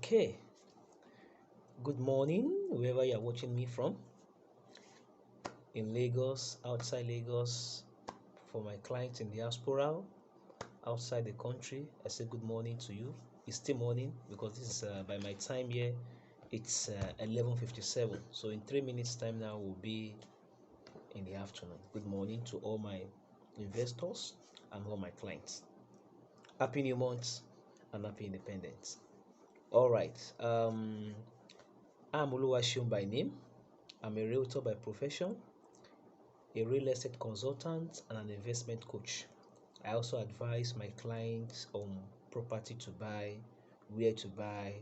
Okay, good morning, wherever you're watching me from, in Lagos, outside Lagos, for my clients in the diaspora, outside the country. I say good morning to you. It's still morning because this is by my time here, it's 11:57. So in 3 minutes time now, we'll be in the afternoon. Good morning to all my investors and all my clients. Happy New Month and Happy Independence. All right. I'm Oluwaseun by name. I'm a realtor by profession, a real estate consultant, and an investment coach. I also advise my clients on property to buy, where to buy,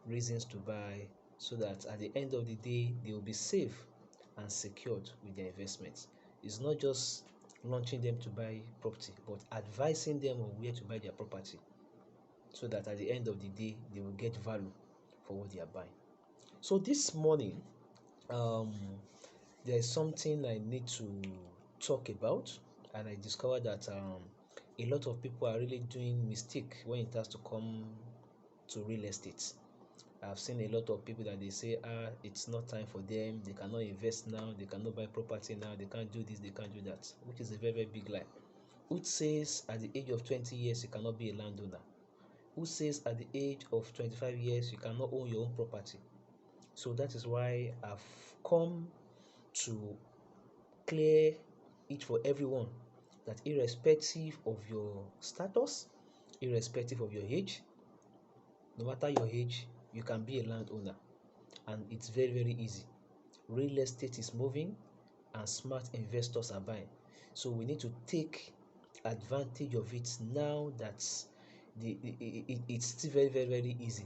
reasons to buy, so that at the end of the day, they will be safe and secured with their investments. It's not just launching them to buy property, but advising them on where to buy their property, so that at the end of the day, they will get value for what they are buying. So this morning, um, there is something I need to talk about, and I discovered that a lot of people are really doing mistake when it has to come to real estate. I've seen a lot of people that they say, it's not time for them, they cannot invest now, they cannot buy property now, they can't do this, they can't do that, which is a very, very big lie. Who says at the age of 20 years you cannot be a landowner? Who says at the age of 25 years you cannot own your own property? So that is why I've come to clear it for everyone that irrespective of your status, irrespective of your age, no matter your age, you can be a landowner, and it's very, very easy. Real estate is moving and smart investors are buying. So we need to take advantage of it now that it's still very, very, very easy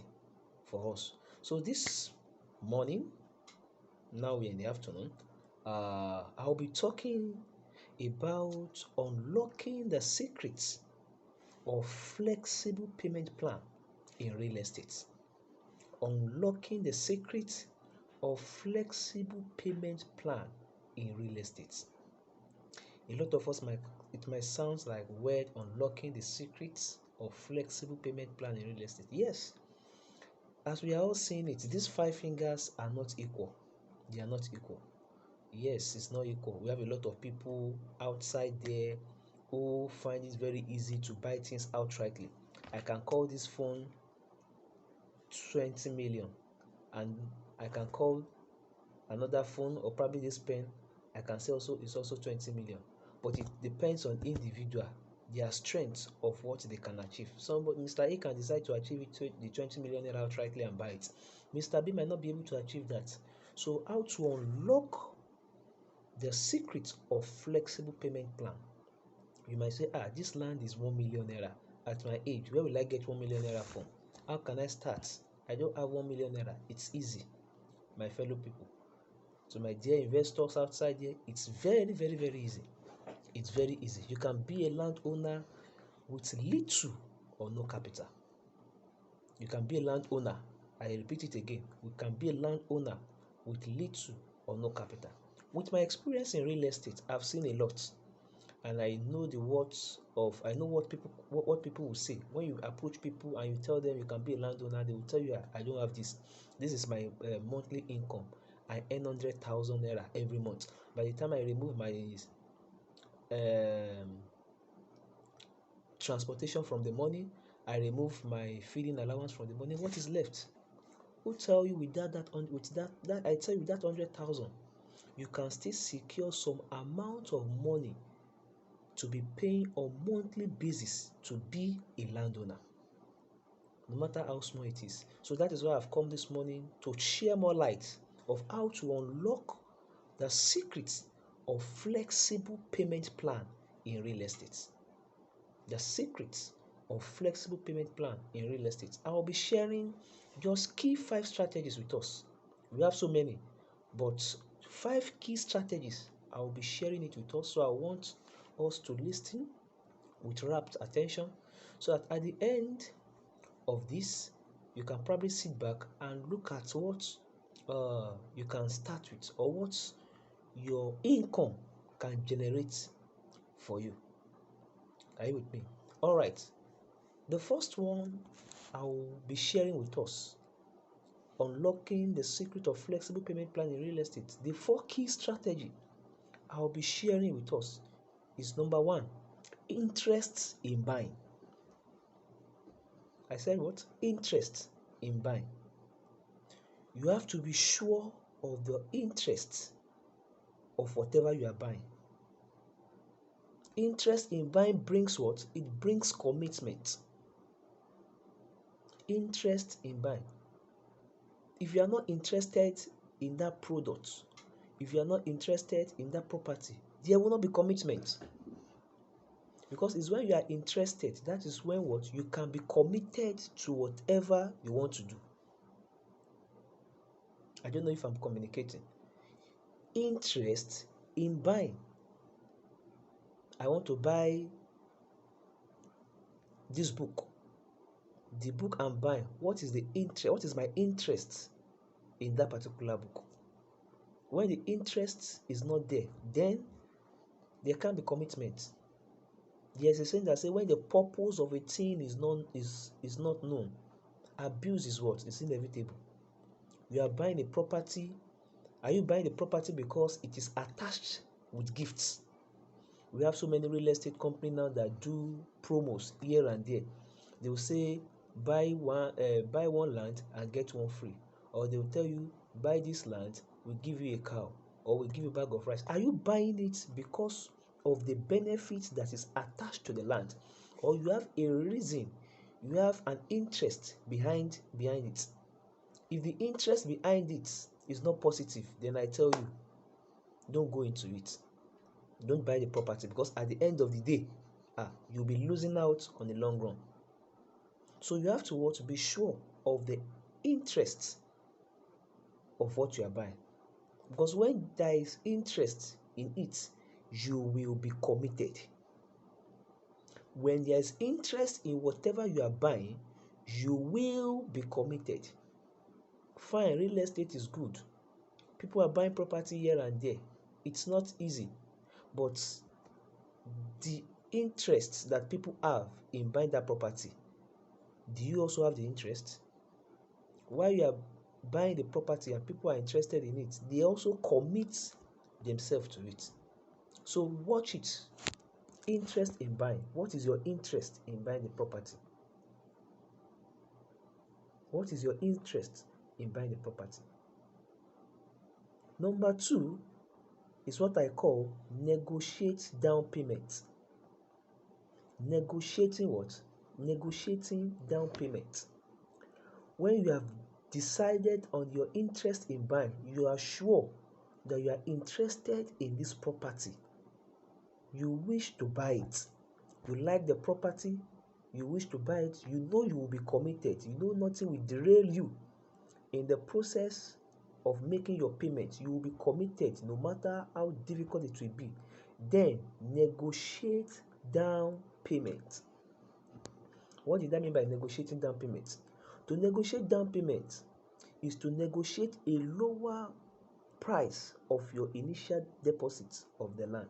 for us. So this morning, now we're in the afternoon, I'll be talking about unlocking the secrets of flexible payment plan in real estate. Unlocking the secrets of flexible payment plan in real estate. A lot of us might sound like word unlocking the secrets of flexible payment plan in real estate. Yes, as we are all seeing it, these five fingers are not equal. They are not equal. Yes, it's not equal. We have a lot of people outside there who find it very easy to buy things outrightly. I can call this phone 20 million, and I can call another phone, or probably this pen, I can say also it's also 20 million. But it depends on individual, their strength of what they can achieve. Somebody, Mr. A can decide to achieve it, the 20 million naira outrightly, and buy it. Mr. B might not be able to achieve that. So how to unlock the secret of flexible payment plan? You might say, this land is 1 million naira. At my age, where will I get 1 million naira from? How can I start? I don't have 1 million naira. It's easy, my fellow people. So my dear investors outside there, it's very, very, very easy. It's very easy. You can be a landowner with little or no capital. You can be a landowner. I repeat it again. You can be a landowner with little or no capital. With my experience in real estate, I've seen a lot, and I know I know what people will say when you approach people and you tell them you can be a landowner. They will tell you, I don't have this. This is my monthly income. I earn 100,000 naira every month. By the time I remove my transportation from the money, I remove my feeding allowance from the money, what is left? Who tell you with that I tell you that 100,000, you can still secure some amount of money to be paying on monthly basis to be a landowner, no matter how small it is. So that is why I've come this morning to share more light of how to unlock the secrets of flexible payment plan in real estate. The secrets of flexible payment plan in real estate. I will be sharing just key 5 strategies with us. We have so many, but 5 key strategies. I will be sharing it with us. So I want us to listen with rapt attention, so that at the end of this, you can probably sit back and look at what you can start with, or what your income can generate for you. Are you with me? All right. The first one I will be sharing with us unlocking the secret of flexible payment plan in real estate. The 4 key strategy I'll be sharing with us is number 1, interest in buying. I said what? Interest in buying. You have to be sure of the interest of whatever you are buying. Interest in buying brings what? It brings commitment. Interest in buying. If you are not interested in that product, if you are not interested in that property, there will not be commitment. Because it's when you are interested, that is when what? You can be committed to whatever you want to do. I don't know if I'm communicating. Interest in buying. I want to buy this book. The book I'm buying, what is the interest? What is my interest in that particular book? When the interest is not there, then there can't be commitment. There's a saying that says when the purpose of a thing is not known, abuse is what? It's inevitable. You are buying a property. Are you buying the property because it is attached with gifts? We have so many real estate companies now that do promos here and there. They will say buy one land and get one free, or they will tell you buy this land, we'll give you a cow, or we'll give you a bag of rice. Are you buying it because of the benefits that is attached to the land, or you have a reason, you have an interest behind it? If the interest behind it is not positive, then I tell you, don't go into it. Don't buy the property, because at the end of the day, you'll be losing out on the long run. So you have to be sure of the interest of what you are buying, because when there is interest in it, you will be committed. When there is interest in whatever you are buying, you will be committed. Fine, real estate is good. People are buying property here and there. It's not easy, but the interest that people have in buying that property, do you also have the interest? While you are buying the property and people are interested in it, they also commit themselves to it. So watch it. Interest in buying. What is your interest in buying the property? What is your interest in buying the property? Number 2 is what I call negotiate down payment. Negotiating what? Negotiating down payment. When you have decided on your interest in buying, you are sure that you are interested in this property. You wish to buy it. You like the property. You wish to buy it. You know you will be committed. You know nothing will derail you in the process of making your payment. You will be committed no matter how difficult it will be. Then negotiate down payment. What did I mean by negotiating down payment? To negotiate down payment is to negotiate a lower price of your initial deposit of the land.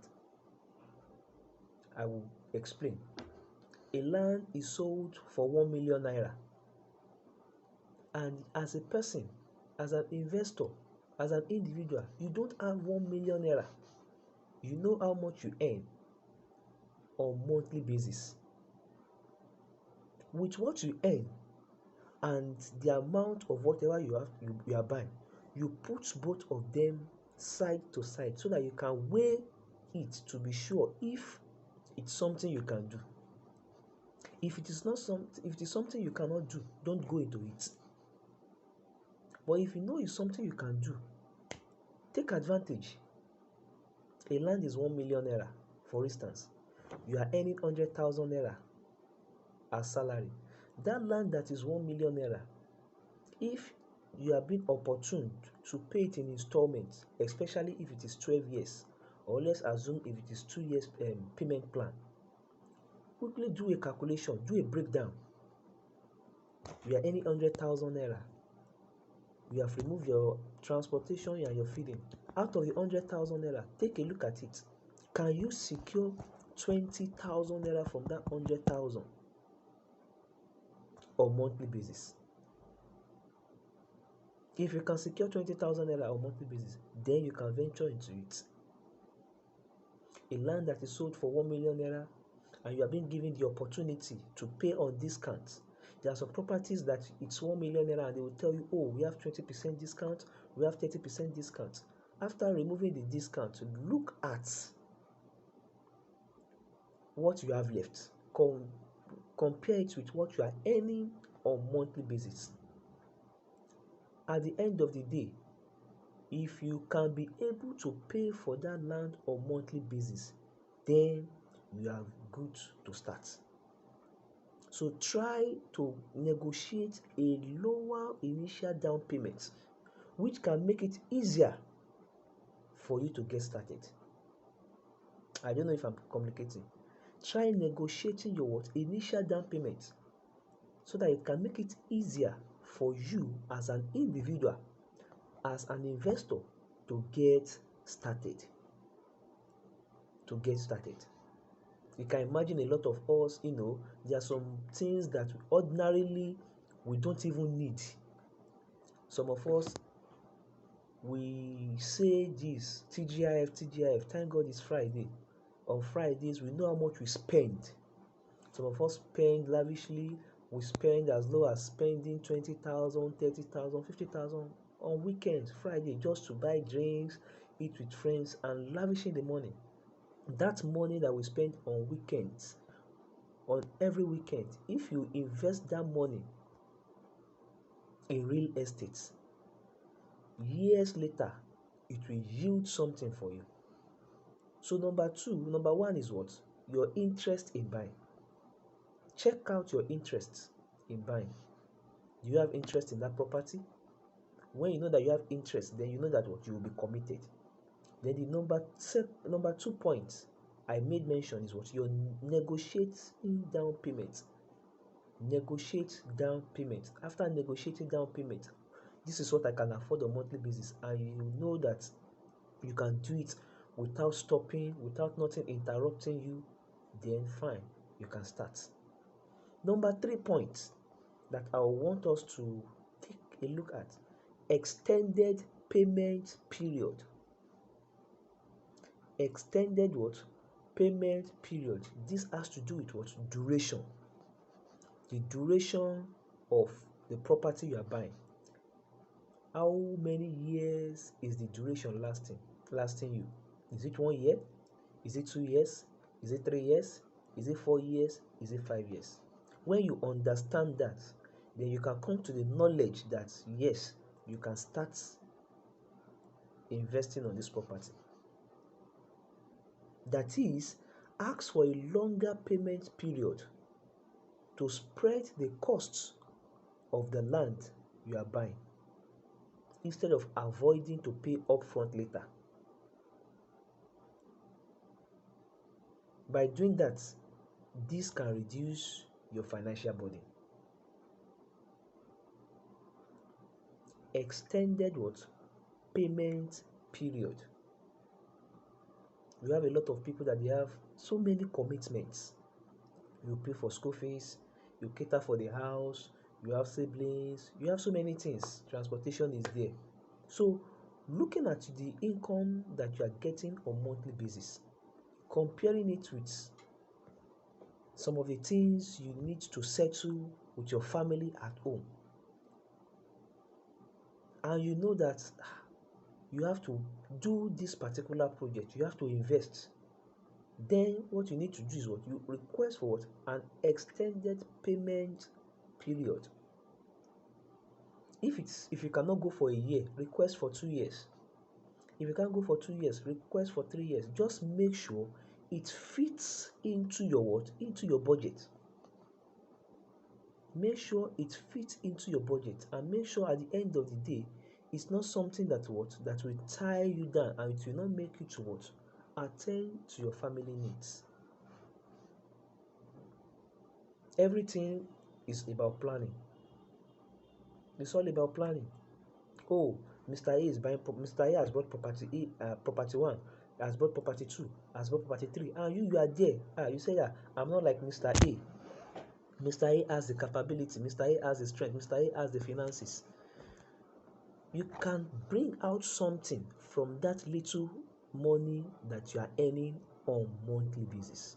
I will explain. A land is sold for 1 million naira, and as a person, as an investor, as an individual, you don't have 1 million naira. You know how much you earn on monthly basis. With what you earn and the amount of whatever you are buying, you put both of them side to side so that you can weigh it to be sure if it's something you can do. If it is something you cannot do, don't go into it. But if you know it's something you can do, take advantage. A land is 1 million naira, for instance. You are earning 100,000 naira as salary. That land that is 1 million naira, if you are being opportune to pay it in installments, especially if it is 12 years, or let's assume if it is 2 years payment plan, quickly do a calculation, do a breakdown. You are earning 100,000 naira. You have removed your transportation and your feeding. Out of the 100,000 naira, take a look at it. Can you secure 20,000 naira from that 100,000 on monthly basis? If you can secure 20,000 naira on monthly basis, then you can venture into it. A land that is sold for 1 million naira and you are being given the opportunity to pay on discount. There are some properties that it's 1 million naira and they will tell you, oh, we have 20% discount, we have 30% discount. After removing the discount, look at what you have left. Compare it with what you are earning on monthly basis. At the end of the day, if you can be able to pay for that land on monthly basis, then you are good to start. So try to negotiate a lower initial down payment, which can make it easier for you to get started. I don't know if I'm communicating. Try negotiating your initial down payment so that it can make it easier for you as an individual, as an investor, to get started. You can imagine a lot of us, there are some things that ordinarily we don't even need. Some of us, we say this, TGIF, thank God it's Friday. On Fridays, we know how much we spend. Some of us spend lavishly. We spend as low as spending 20,000, 30,000, 50,000 on weekends, Friday, just to buy drinks, eat with friends, and lavishing the money. That money that we spend on weekends, on every weekend, if you invest that money in real estate, years later, it will yield something for you. So number one is what? Your interest in buying. Check out your interest in buying. Do you have interest in that property? When you know that you have interest, then you know that what you will be committed. Then the number 2 point I made mention is what? Your negotiating down payment. Negotiate down payment. After negotiating down payment, this is what I can afford on a monthly basis, and you know that you can do it without stopping, without nothing interrupting you, then fine, you can start. Number 3 point that I want us to take a look at: extended payment period. Extended what? Payment period. This has to do with what? Duration. The duration of the property you are buying. How many years is the duration lasting you? Is it 1 year? Is it 2 years? Is it 3 years? Is it 4 years? Is it 5 years? When you understand that, then you can come to the knowledge that yes, you can start investing on this property. That is, ask for a longer payment period to spread the costs of the land you are buying, instead of avoiding to pay upfront later. By doing that, this can reduce your financial burden. Extended what? Payment period. You have a lot of people that they have so many commitments. You pay for school fees, you cater for the house, you have siblings, you have so many things. Transportation is there. So, looking at the income that you are getting on a monthly basis, comparing it with some of the things you need to settle with your family at home, and you know that you have to do this particular project, you have to invest, then what you need to do is what? You request for what? An extended payment period. If you cannot go for a year, request for 2 years. If you can't go for 2 years, request for 3 years. Just make sure it fits into your what? Into your budget. Make sure it fits into your budget, and make sure at the end of the day, it's not something that will tie you down, and it will not make you to what? Attend to your family needs. Everything is about planning. It's all about planning. Oh, Mr. A is buying. Mr. A has bought property property 1, has bought property 2, has bought property 3, and you are there. You say, I'm not like Mr. A. Mr. A has the capability. Mr. A has the strength. Mr. A has the finances. you can bring out something from that little money that you are earning on monthly basis.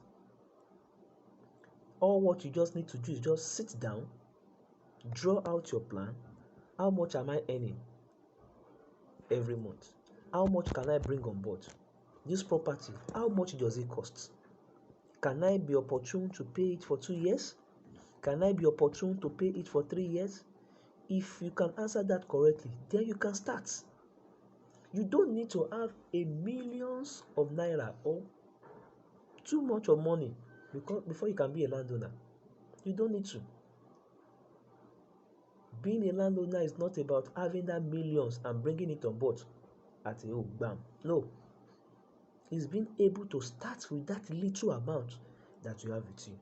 All what you just need to do is just sit down, draw out your plan. How much am I earning every month? How much can I bring on board? This property, how much does it cost? Can I be opportune to pay it for 2 years? Can I be opportune to pay it for 3 years? If you can answer that correctly, then you can start. You don't need to have a millions of naira or too much of money before you can be a landowner. You don't need to. Being a landowner is not about having that millions and bringing it on board at a bam. No. It's being able to start with that little amount that you have with you.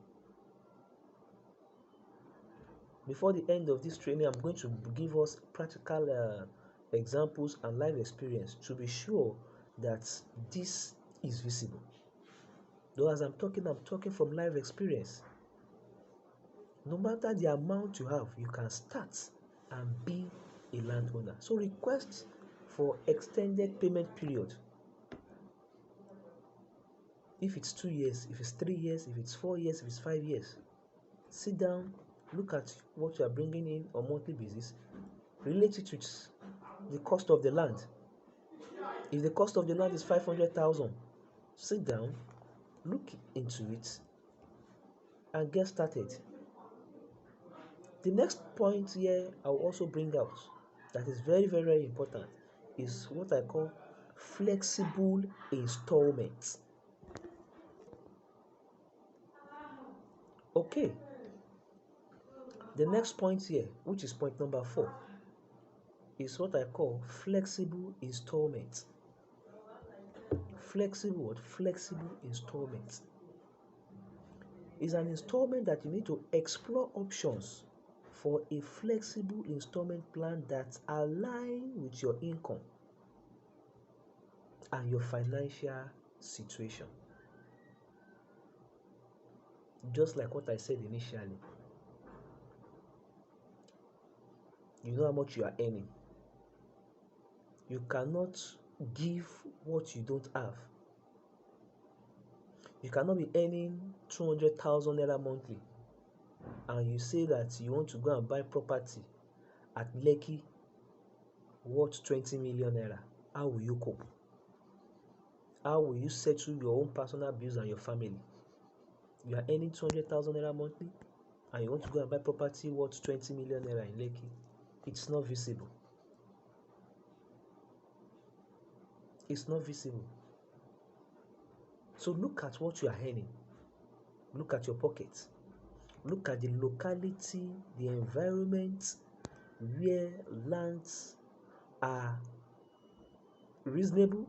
Before the end of this training, I'm going to give us practical examples and life experience to be sure that this is visible. Though as I'm talking from life experience. No matter the amount you have, you can start and be a landowner. So request for extended payment period. If it's 2 years, if it's 3 years, if it's 4 years, if it's 5 years, sit down, look at what you are bringing in on monthly basis, relate it with the cost of the land. If the cost of the land is 500,000, sit down, look into it, and get started. The next point here I'll also bring out that is very, very, very important is what I call flexible installments. Okay. The next point here, which is point number 4, is what I call flexible installments. Flexible installments is an installment that you need to explore options for a flexible installment plan that align with your income and your financial situation. Just like what I said initially, you know how much you are earning. You cannot give what you don't have. You cannot be earning 200,000 naira monthly and you say that you want to go and buy property at Lekki worth 20 million naira. How will you cope? How will you settle your own personal bills and your family? You are earning 200,000 naira monthly and you want to go and buy property worth 20 million naira in Lekki. It's not visible. It's not visible. So look at what you are earning. Look at your pocket. Look at the locality, the environment where lands are reasonable,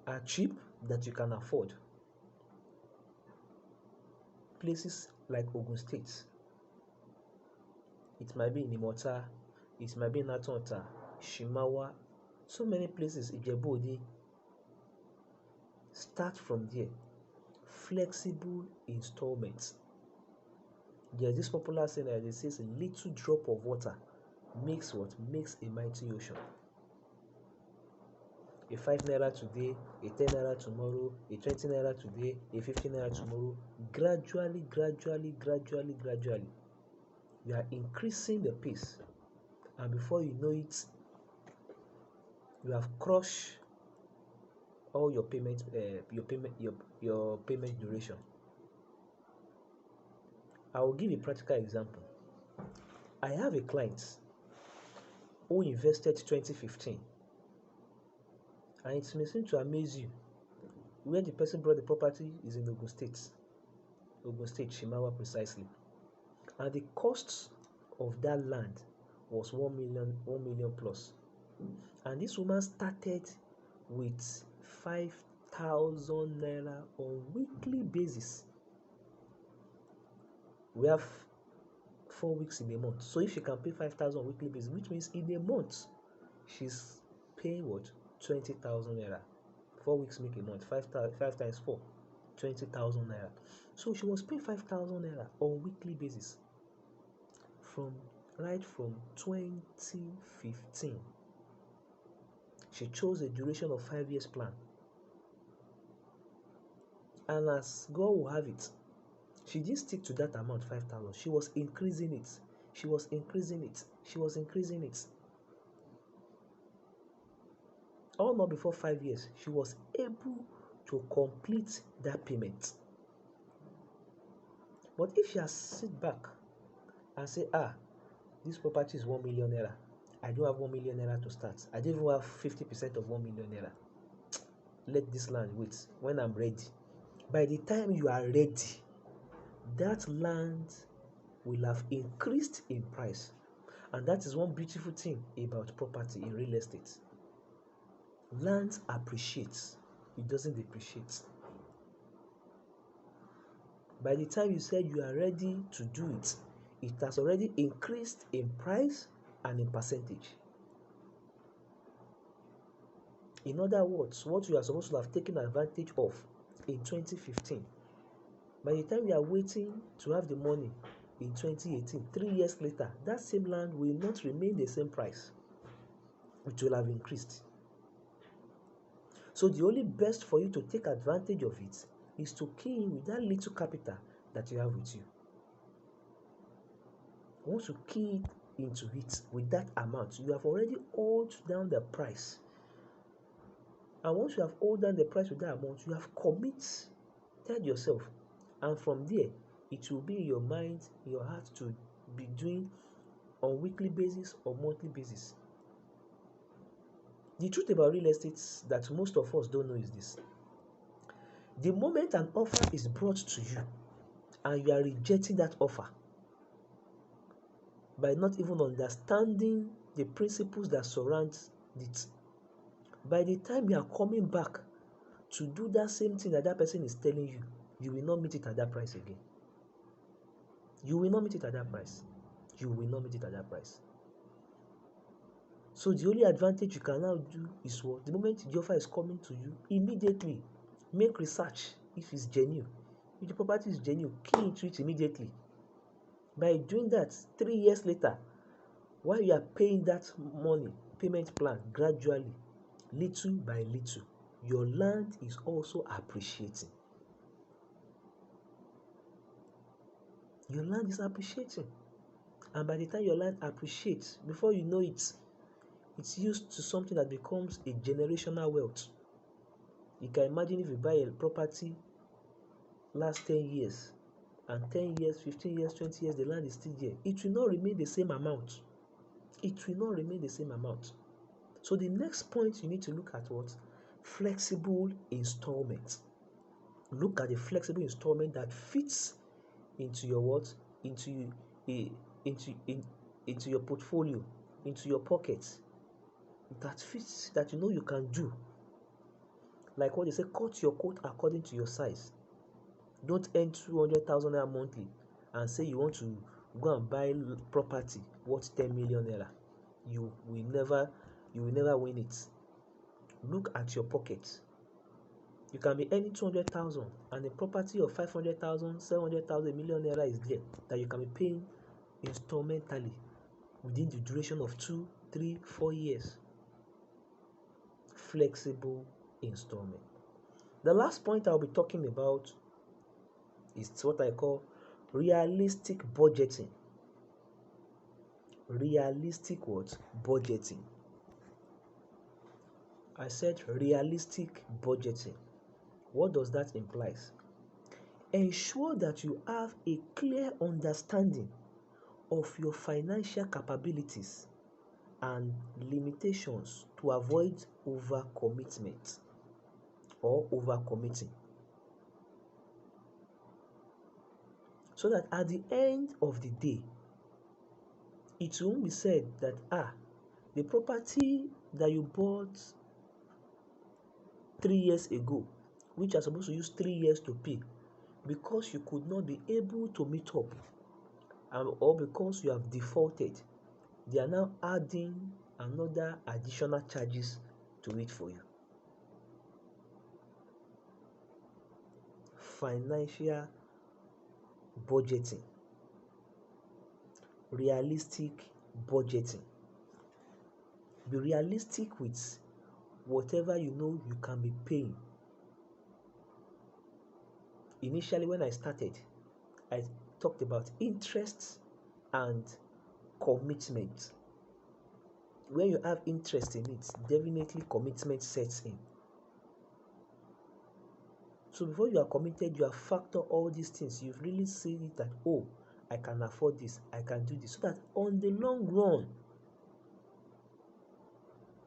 are cheap, that you can afford. Places like Ogun State. It might be in Imota, it might be in Atonta, Shimawa, so many places, Ijebu-Ode. Start from there. Flexible installments. There's this popular saying that it says a little drop of water makes what? Makes a mighty ocean. A 5 naira today, a 10 naira tomorrow, a 20 naira today, a 15 naira tomorrow. Gradually, you are increasing the pace, and before you know it, you have crushed all your payment duration. I will give a practical example. I have a client who invested 2015, and it may seem to amaze you. Where the person brought the property is in Ogun State, Shimawa precisely, and the cost of that land was 1 million plus, and this woman started with 5,000 naira on weekly basis. We have 4 weeks in a month, so if she can pay 5,000 on weekly basis, which means in a month she's paying what? 20,000 naira. 4 weeks make a month. 5 times 4, 20,000 naira. So she was paying 5,000 naira on weekly basis from 2015. She chose a duration of 5 years plan. And as God will have it, she didn't stick to that amount, 5,000. She was increasing it. She was increasing it. She was increasing it. All not before 5 years, she was able to complete that payment. But if she has sit back and say, this property is 1 million naira, I don't have 1 million naira to start. I don't even have 50% of 1 million naira. Let this land wait. When I'm ready. By the time you are ready, that land will have increased in price. And that is one beautiful thing about property in real estate. Land appreciates. It doesn't depreciate. By the time you said you are ready to do it, it has already increased in price and in percentage. In other words, what you are supposed to have taken advantage of in 2015, by the time you are waiting to have the money in 2018, 3 years later, that same land will not remain the same price. It will have increased. So the only best for you to take advantage of it is to key in with that little capital that you have with you. Once you key into it with that amount, you have already held down the price. And once you have held down the price with that amount, you have committed yourself. And from there, it will be in your mind, in your heart to be doing on weekly basis or monthly basis. The truth about real estate that most of us don't know is this. The moment an offer is brought to you and you are rejecting that offer by not even understanding the principles that surround it, by the time you are coming back to do that same thing that person is telling you, you will not meet it at that price again. You will not meet it at that price. You will not meet it at that price. So the only advantage you can now do is what? The moment the offer is coming to you, immediately make research if it's genuine. If the property is genuine, key into it immediately. By doing that, 3 years later, while you are paying that money, payment plan gradually, little by little, your land is also appreciating. Your land is appreciating. And by the time your land appreciates, before you know it, it's used to something that becomes a generational wealth. You can imagine if you buy a property last 10 years, and 10 years, 15 years, 20 years, the land is still there. It will not remain the same amount. It will not remain the same amount. So the next point you need to look at what? Flexible installment. Look at the flexible installment that fits into your what? Into your portfolio, into your pockets. That fits, that you know you can do. Like what they say, cut your coat according to your size. Don't earn 200,000 naira monthly and say you want to go and buy property worth 10 million naira. You will never win it. Look at your pocket. You can be earning 200,000 and a property of 500,000, 700,000, million naira is there that you can be paying installmentally within the duration of 2, 3, 4 years. Flexible installment. The last point I'll be talking about is what I call realistic budgeting. Realistic what? Budgeting. I said realistic budgeting. What does that imply? Ensure that you have a clear understanding of your financial capabilities and limitations to avoid overcommitment or overcommitting. So that at the end of the day, it won't be said that the property that you bought 3 years ago, which you are supposed to use 3 years to pay, because you could not be able to meet up, or because you have defaulted, they are now adding another additional charges to it for you. Financial budgeting. Realistic budgeting. Be realistic with whatever you know you can be paying. Initially, when I started, I talked about interest and commitment. When you have interest in it, definitely commitment sets in. So before you are committed, you have factored all these things. You've really seen it that, oh, I can afford this, I can do this. So that on the long run,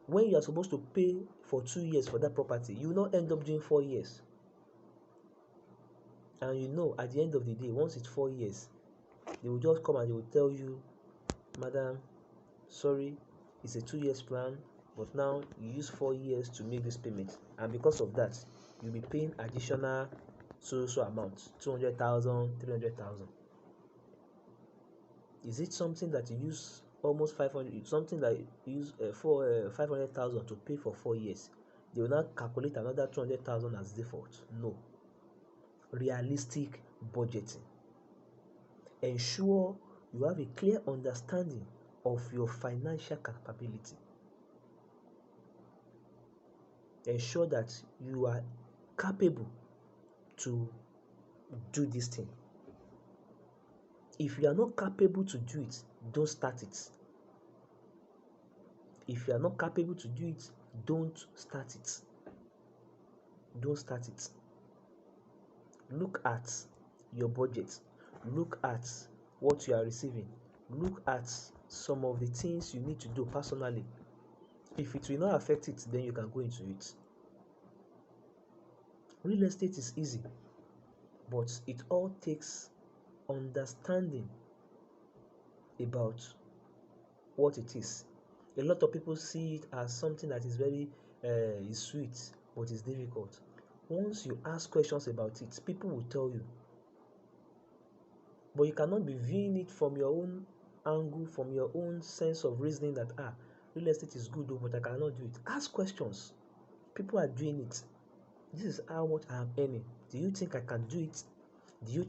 when you are supposed to pay for 2 years for that property, you will not end up doing 4 years. And you know, at the end of the day, once it's 4 years, they will just come and they will tell you, madam, sorry, it's a 2 years plan, but now you use 4 years to make this payment. And because of that, you'll be paying additional so amount, 200,000, 300,000. Is it something that you use almost 500, something that you use for 500,000 to pay for 4 years? They will not calculate another 200,000 as default. No. Realistic budgeting. Ensure you have a clear understanding of your financial capability. Ensure that you are capable to do this thing. If you are not capable to do it, don't start it. If you are not capable to do it, don't start it. Don't start it. Look at your budget. Look at what you are receiving. Look at some of the things you need to do personally. If it will not affect it, then you can go into it. Real estate is easy, but it all takes understanding about what it is. A lot of people see it as something that is very is sweet, but it's difficult. Once you ask questions about it, people will tell you. But you cannot be viewing it from your own angle, from your own sense of reasoning that real estate is good, but I cannot do it. Ask questions. People are doing it. This is how much I am earning. Do you think I can do it? Do you think